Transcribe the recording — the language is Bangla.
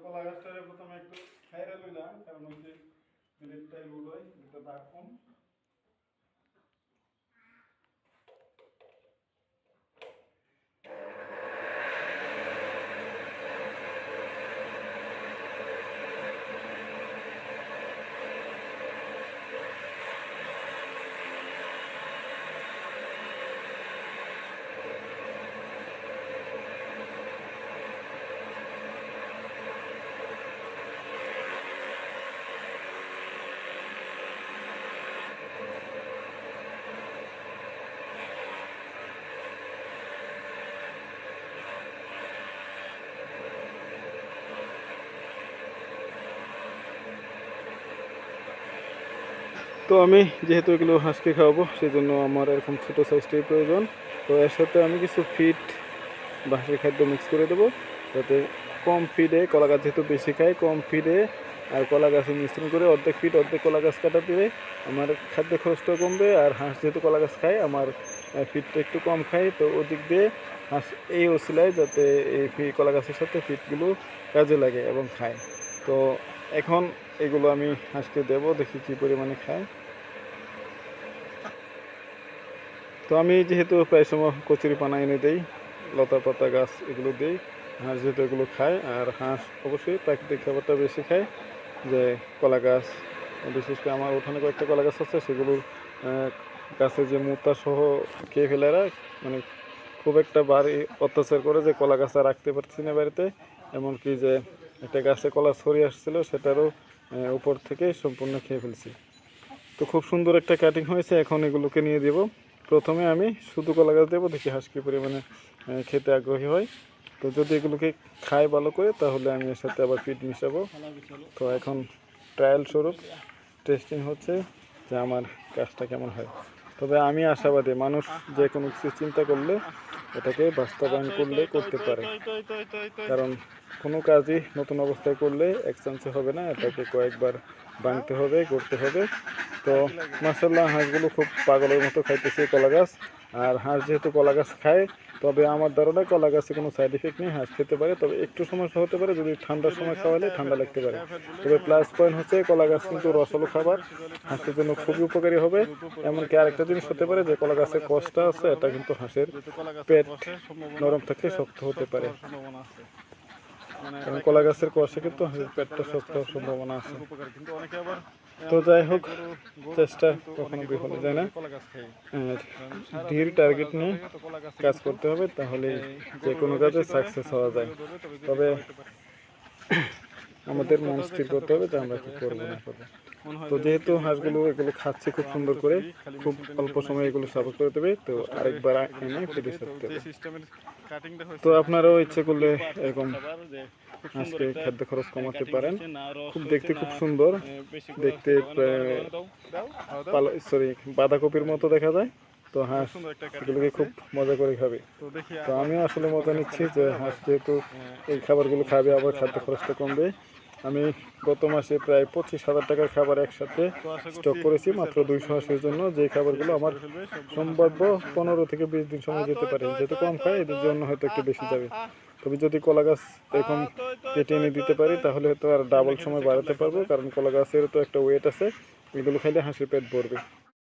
কলা গাছটারে প্রথমে একটু খাইরা লইলাম, কারণ হচ্ছে বিলেটটাই লুলোয় এটা দাগ কম। তো আমি যেহেতু এগুলো হাঁসকে খাওয়াবো, সেজন্য আমার এরকম ছোটো সাইজটাই প্রয়োজন। তো এর সাথে আমি কিছু ফিড বা হাঁসের খাদ্য মিক্স করে দেবো, যাতে কম ফিডে, কলা গাছ যেহেতু বেশি খায়, কম ফিডে আর কলা গাছে মিশ্রণ করে অর্ধেক ফিড অর্ধেক কলা গাছ কাটা দিলে আমার খাদ্য খরচটাও কমবে। আর হাঁস যেহেতু কলা গাছ খায়, আমার ফিডটা একটু কম খায়, তো ওদিক দিয়ে হাঁস এই ওসিলায় যাতে এই কলা গাছের সাথে ফিডগুলো কাজে লাগে এবং খায়। তো এখন এগুলো আমি হাঁসকে দেবো, দেখি কী পরিমাণে খায়। তো আমি যেহেতু প্রায় সময় কচুরিপানা এনে দেই, লতা পাতা গাছ এগুলো দিই, হাঁস যেহেতু এগুলো খায়, আর হাঁস অবশ্যই প্রাকৃতিক খাবারটা বেশি খায়, যে কলা গাছ, বিশেষ করে আমার উঠানে কয়েকটা কলা গাছ আছে, সেগুলোর গাছে যে মোতা সহ খেয়ে ফেলে এরা, মানে খুব একটা বাড়ি অত্যাচার করে যে কলা গাছ আর রাখতে পারছি না বাড়িতে। এমনকি যে একটা গাছে কলা ছড়িয়ে আসছিলো, সেটারও উপর থেকে সম্পূর্ণ খেয়ে ফেলছি। তো খুব সুন্দর একটা কাটিং হয়েছে। এখন এগুলোকে নিয়ে দেব। প্রথমে আমি শুধু কলা গাছ দেবো, দেখি হাঁস কী পরিমাণে খেতে আগ্রহী হয়। তো যদি এগুলোকে খায় ভালো করে, তাহলে আমি এর সাথে আবার ফিড মিশাবো। তো এখন ট্রায়াল স্বরূপ টেস্টিং হচ্ছে যে আমার কাজটা কেমন হয়। তবে আমি আশাবাদী, মানুষ যে কোনো কিছু চিন্তা করলে এটাকে বাস্তবায়ন করলে করতে পারে। কারণ কোনো কাজই নতুন অবস্থায় করলে এক চান্সে হবে না, এটাকে কয়েকবার ভাঙতে হবে, করতে হবে। তো মাশাআল্লাহ, হাঁসগুলো খুব পাগলের মতো খাইতেছে কলা গাছ। আর হাঁস যেহেতু কলা গাছ খায়, তবে আমার ধারণা কলা গাছে কোনো সাইড এফেক্ট নেই, হাঁস খেতে পারে। তবে একটু সমস্যা হতে পারে, যদি ঠান্ডার সময় খাওয়ালে ঠান্ডা লাগতে পারে। তবে প্লাস পয়েন্ট হচ্ছে কলা গাছ কিন্তু রসালো খাবার, হাঁসের জন্য খুবই উপকারী হবে। এমনকি আরেকটা জিনিস হতে পারে যে কলা গাছের কষটা আছে, এটা কিন্তু হাঁসের পেট নরম থাকলে শক্ত হতে পারে। কারণ কলা গাছের কষে কিন্তু হাঁসের পেটটা শক্ত হওয়ার সম্ভাবনা আছে। তো যাই হোক, চেষ্টা কখনো বিফল যায় না। ধীর টার্গেট নিয়ে কাজ করতে হবে, তাহলে যে কোনো কাজে সাকসেস হওয়া যায়। তবে আমাদের মন স্থির করতে হবে যে আমরা কি করবো না করবো। তো যেহেতু হাঁসগুলো এগুলো খাচ্ছে খুব সুন্দর করে, খুব অল্প সময় এগুলো সাপোর্ট করে দেবে, তো আরেকবার এনে ফিরে সারতে হবে। তো আপনারাও ইচ্ছে করলে এরকম আজকে খাদ্য খরচ কমাতে পারেন। খুব দেখতে খুব সুন্দর, দেখতে বাঁধাকপির মতো দেখা যায়। তো হাঁস এগুলোকে খুব মজা করে খাবে। তো আমিও আসলে মজা নিচ্ছি যে হাঁস যেহেতু এই খাবারগুলো খাবে, আবার খাদ্য খরচটা কমবে। আমি গত মাসে প্রায় 25,000 টাকার খাবার একসাথে স্টক করেছি মাত্র 200 হাঁসের জন্য, যে খাবারগুলো আমার সম্ভাব্য 15 থেকে 20 দিন সময় যেতে পারে। যেহেতু কম খায়, এদের জন্য হয়তো একটু বেশি যাবে। তবে যদি কলা গাছ এরকম কেটে এনে দিতে পারি, তাহলে হয়তো আর ডাবল সময় বাড়াতে পারবো, কারণ কলা গাছের তো একটা ওয়েট আছে, এগুলো খাইলে হাঁসের পেট ভরবে।